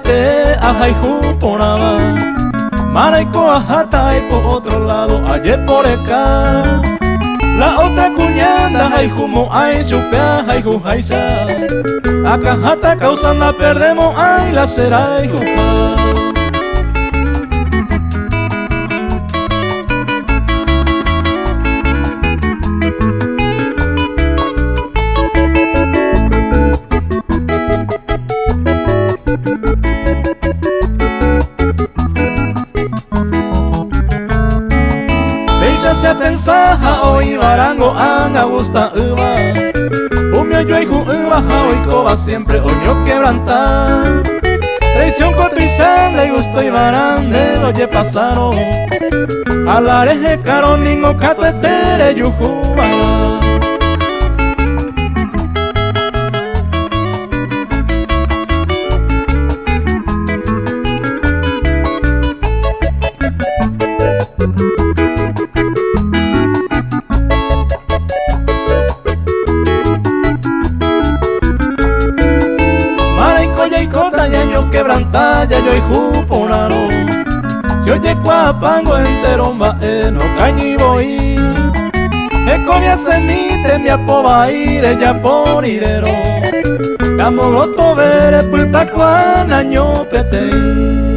te ajaihu ponaba. Maraico ajata y por otro lado, ayer por acá. La otra cuñada, jaijumo, ay, supea, jaijú, jaisa. Acá jata causando perdemos, ay, la será, ay, jupa. Se pensaja hoy barango anga gusta uva. Umio yo hijo uva hoy coba siempre oño quebrantar. Traición cotrizanda y gusto y barande oye pasaron. Alareje caro ningo cato etere yujuba. Quebrantalla yo y juponaro. Si oye cuapango entero no cañi voy. Ecovia semite mi apoba ire ya por irero. Camogoto vere puta cuana ño pete.